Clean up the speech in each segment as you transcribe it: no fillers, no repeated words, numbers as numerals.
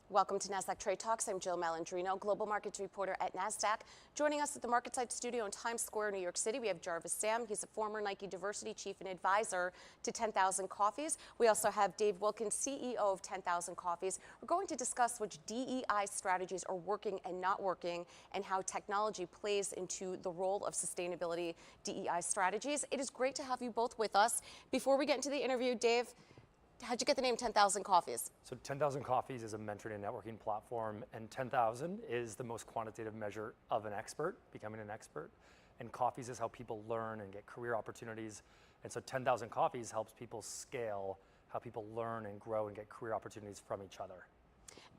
Welcome to Nasdaq TradeTalks. I'm Jill Malandrino, global markets reporter at Nasdaq. Joining us at the MarketSite studio in Times Square, New York City, we have Jarvis Sam. He's a former Nike Diversity Chief and Advisor to 10,000 Coffees. We also have Dave Wilkin, CEO of 10,000 Coffees. We're going to discuss which DEI strategies are working and not working, and how technology plays into the role of sustainability DEI strategies. It is great to have you both with us. Before we get into the interview, Dave, how'd you get the name 10,000 Coffees? So 10,000 Coffees is a mentoring and networking platform, and 10,000 is the most quantitative measure of an expert, becoming an expert. And Coffees is how people learn and get career opportunities. And so 10,000 Coffees helps people scale how people learn and grow and get career opportunities from each other.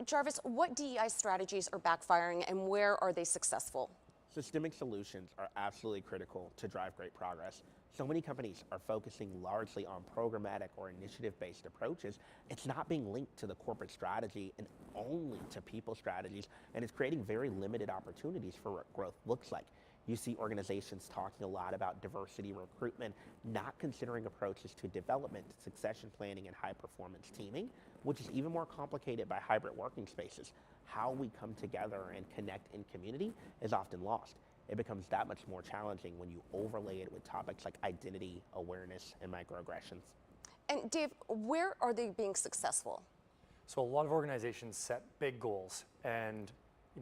Jarvis, what DEI strategies are backfiring and where are they successful? Systemic solutions are absolutely critical to drive great progress. So many companies are focusing largely on programmatic or initiative-based approaches. It's not being linked to the corporate strategy and only to people strategies, and it's creating very limited opportunities for what growth looks like. You see organizations talking a lot about diversity recruitment, not considering approaches to development, succession planning, and high-performance teaming, which is even more complicated by hybrid working spaces. How we come together and connect in community is often lost. It becomes that much more challenging when you overlay it with topics like identity, awareness, and microaggressions. And Dave, where are they being successful? So a lot of organizations set big goals, and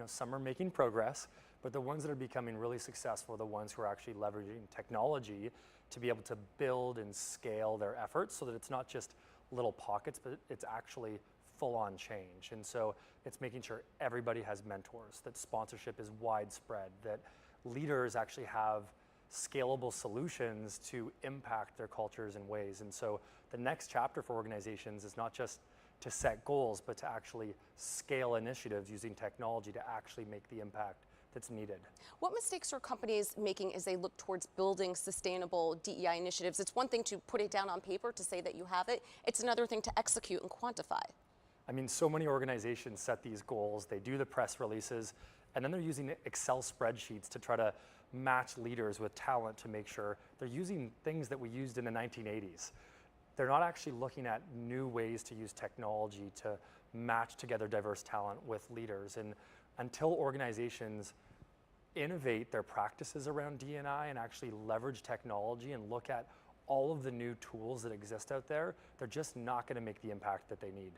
some are making progress, but the ones that are becoming really successful are the ones who are actually leveraging technology to be able to build and scale their efforts so that it's not just little pockets, but it's actually full-on change. And so it's making sure everybody has mentors, that sponsorship is widespread, that leaders actually have scalable solutions to impact their cultures and ways. And so the next chapter for organizations is not just to set goals, but to actually scale initiatives using technology to actually make the impact that's needed. What mistakes are companies making as they look towards building sustainable DEI initiatives? It's one thing to put it down on paper to say that you have it. It's another thing to execute and quantify. I mean, so many organizations set these goals, they do the press releases, and then they're using Excel spreadsheets to try to match leaders with talent to make sure they're using things that we used in the 1980s. They're not actually looking at new ways to use technology to match together diverse talent with leaders. And until organizations innovate their practices around D&I and actually leverage technology and look at all of the new tools that exist out there, they're just not going to make the impact that they need.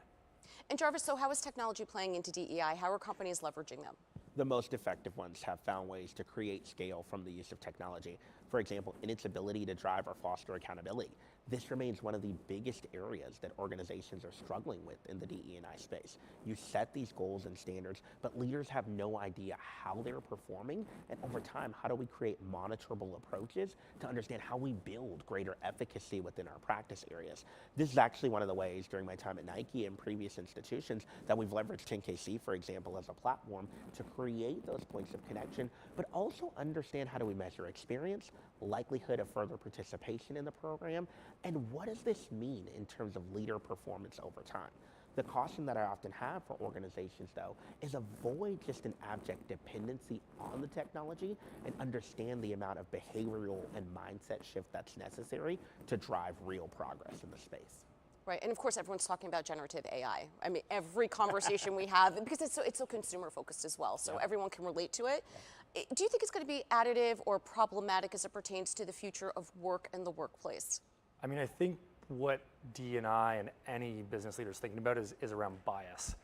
And Jarvis, so how is technology playing into DEI? How are companies leveraging them? The most effective ones have found ways to create scale from the use of technology. For example, in its ability to drive or foster accountability. This remains one of the biggest areas that organizations are struggling with in the DE&I space. You set these goals and standards, but leaders have no idea how they're performing, and over time, how do we create monitorable approaches to understand how we build greater efficacy within our practice areas. This is actually one of the ways during my time at Nike and previous institutions that we've leveraged 10KC, for example, as a platform to create those points of connection, but also understand how do we measure experience, likelihood of further participation in the program, and what does this mean in terms of leader performance over time. The caution that I often have for organizations, though, is avoid just an abject dependency on the technology and understand the amount of behavioral and mindset shift that's necessary to drive real progress in the space. Right, and of course everyone's talking about generative AI. I mean, every conversation we have, because it's so consumer focused as well, so everyone can relate to it. Do you think it's going to be additive or problematic as it pertains to the future of work and the workplace? I mean, I think what D&I and any business leader is thinking about is around bias.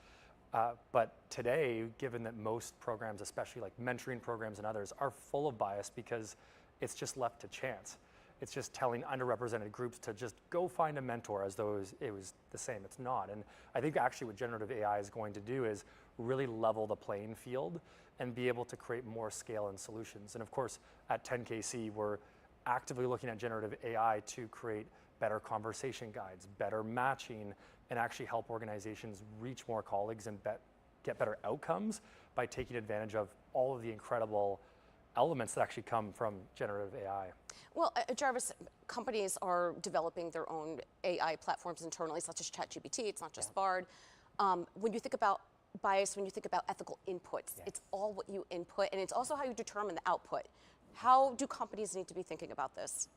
But today, given that most programs, especially like mentoring programs and others, are full of bias because it's just left to chance. It's just telling underrepresented groups to just go find a mentor as though it was the same. It's not. And I think actually what generative AI is going to do is really level the playing field and be able to create more scale and solutions. And of course, at 10KC, we're actively looking at generative AI to create better conversation guides, better matching, and actually help organizations reach more colleagues and get better outcomes by taking advantage of all of the incredible elements that actually come from generative AI. Well, Jarvis, companies are developing their own AI platforms internally, such as ChatGPT. It's not just Bard. When you think about bias, when you think about ethical inputs, it's all what you input, and it's also how you determine the output. How do companies need to be thinking about this?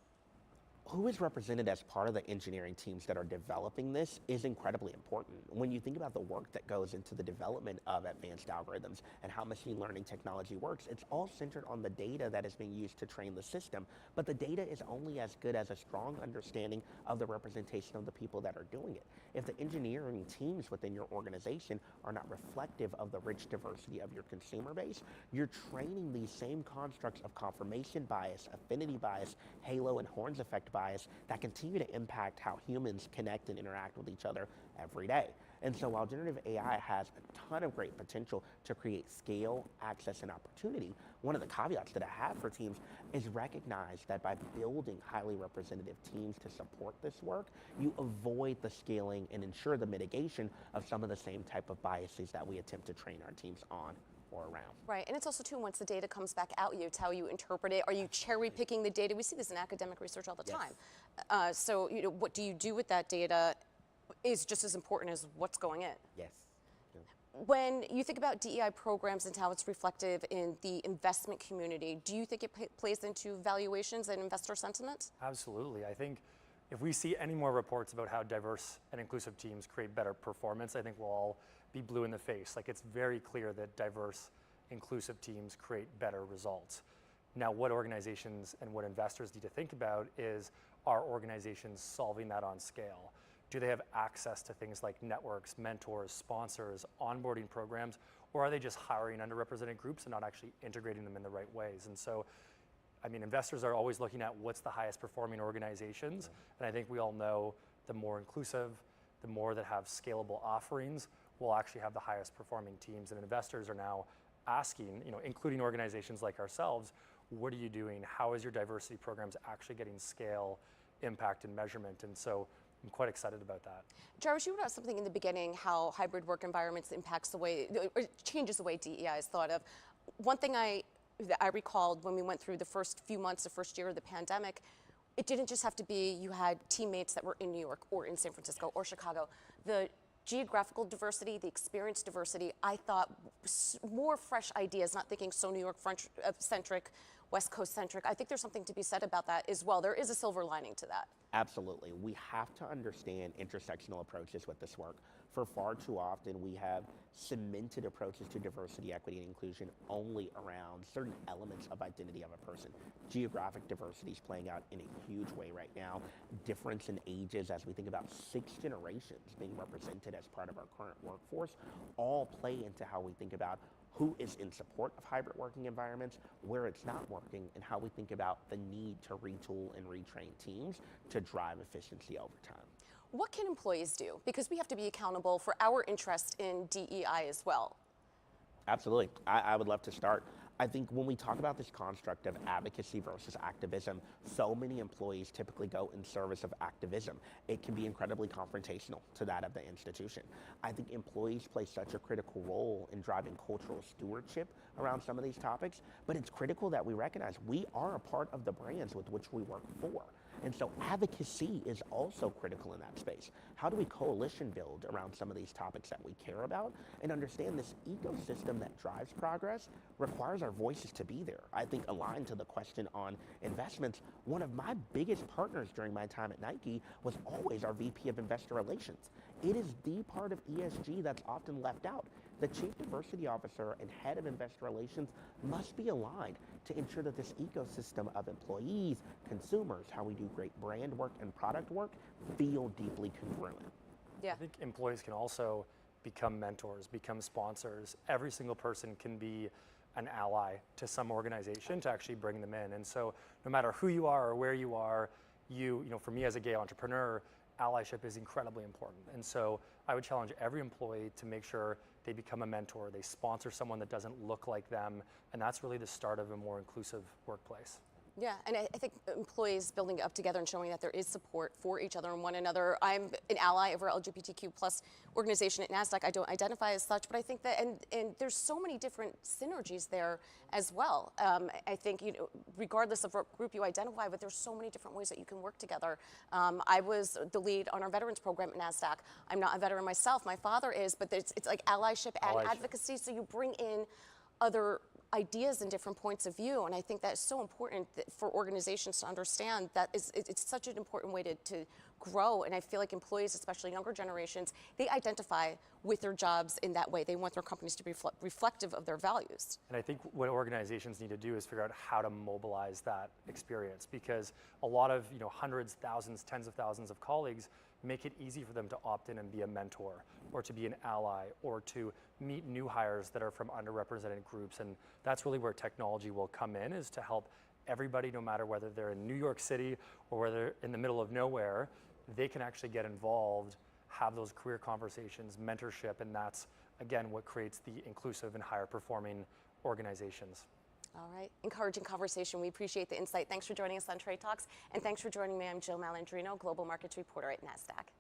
who is represented as part of the engineering teams that are developing this is incredibly important. When you think about the work that goes into the development of advanced algorithms and how machine learning technology works, it's all centered on the data that is being used to train the system. But the data is only as good as a strong understanding of the representation of the people that are doing it. If the engineering teams within your organization are not reflective of the rich diversity of your consumer base, you're training these same constructs of confirmation bias, affinity bias, halo and horns effect bias that continue to impact how humans connect and interact with each other every day. And so while generative AI has a ton of great potential to create scale, access, and opportunity, one of the caveats that I have for teams is recognize that by building highly representative teams to support this work, you avoid the scaling and ensure the mitigation of some of the same type of biases that we attempt to train our teams on or around. Right, and it's also too, once the data comes back out, it's how you interpret it. Are you cherry picking the data? We see this in academic research all the time. So, what do you do with that data is just as important as what's going in. Yes. When you think about DEI programs and how it's reflective in the investment community, do you think it plays into valuations and investor sentiment? Absolutely. I think if we see any more reports about how diverse and inclusive teams create better performance, I think we'll all be blue in the face. Like, it's very clear that diverse, inclusive teams create better results. Now, what organizations and what investors need to think about is, are organizations solving that on scale? Do they have access to things like networks, mentors, sponsors, onboarding programs, or are they just hiring underrepresented groups and not actually integrating them in the right ways? And so, I mean, investors are always looking at what's the highest performing organizations, and I think we all know the more inclusive, the more that have scalable offerings will actually have the highest performing teams. And investors are now asking, including organizations like ourselves, what are you doing? How is your diversity programs actually getting scale, impact, and measurement? And so I'm quite excited about that. Jarvis, you brought up something in the beginning, how hybrid work environments impacts the way, or changes the way DEI is thought of. One thing that I recalled when we went through the first few months, the first year of the pandemic, it didn't just have to be you had teammates that were in New York or in San Francisco or Chicago. The geographical diversity, the experience diversity, I thought more fresh ideas, not thinking so New York centric, West Coast centric. I think there's something to be said about that as well. There is a silver lining to that. Absolutely. We have to understand intersectional approaches with this work. For far too often, we have cemented approaches to diversity, equity, and inclusion only around certain elements of identity of a person. Geographic diversity is playing out in a huge way right now. Difference in ages, as we think about 6 generations being represented as part of our current workforce, all play into how we think about who is in support of hybrid working environments, where it's not working, and how we think about the need to retool and retrain teams to drive efficiency over time. What can employees do? Because we have to be accountable for our interest in DEI as well. Absolutely. I would love to start. I think when we talk about this construct of advocacy versus activism, so many employees typically go in service of activism. It can be incredibly confrontational to that of the institution. I think employees play such a critical role in driving cultural stewardship around some of these topics, but it's critical that we recognize we are a part of the brands with which we work for. And so advocacy is also critical in that space. How do we coalition build around some of these topics that we care about and understand this ecosystem that drives progress requires our voices to be there? I think aligned to the question on investments, one of my biggest partners during my time at Nike was always our VP of Investor Relations. It is the part of ESG that's often left out. The Chief Diversity Officer and Head of Investor Relations must be aligned to ensure that this ecosystem of employees, consumers, how we do great brand work and product work, feel deeply congruent. Yeah. I think employees can also become mentors, become sponsors. Every single person can be an ally to some organization to actually bring them in. And so no matter who you are or where you are, for me as a gay entrepreneur, allyship is incredibly important. And so I would challenge every employee to make sure they become a mentor, they sponsor someone that doesn't look like them, and that's really the start of a more inclusive workplace. Yeah, and I think employees building up together and showing that there is support for each other and one another. I'm an ally of our LGBTQ plus organization at Nasdaq. I don't identify as such, but I think that, and there's so many different synergies there as well. I think, regardless of what group you identify with, there's so many different ways that you can work together. I was the lead on our veterans program at Nasdaq. I'm not a veteran myself, my father is, but it's like allyship and advocacy, so you bring in other ideas and different points of view. And I think that is so important for organizations to understand that it's such an important way to grow. And I feel like employees, especially younger generations, they identify with their jobs in that way. They want their companies to be reflective of their values. And I think what organizations need to do is figure out how to mobilize that experience, because a lot of hundreds, thousands, tens of thousands of colleagues make it easy for them to opt in and be a mentor, or to be an ally, or to meet new hires that are from underrepresented groups. And that's really where technology will come in, is to help everybody, no matter whether they're in New York City or whether they're in the middle of nowhere, they can actually get involved, have those career conversations, mentorship, and that's, again, what creates the inclusive and higher performing organizations. All right, encouraging conversation. We appreciate the insight. Thanks for joining us on Trade Talks, and thanks for joining me. I'm Jill Malandrino, Global Markets Reporter at Nasdaq.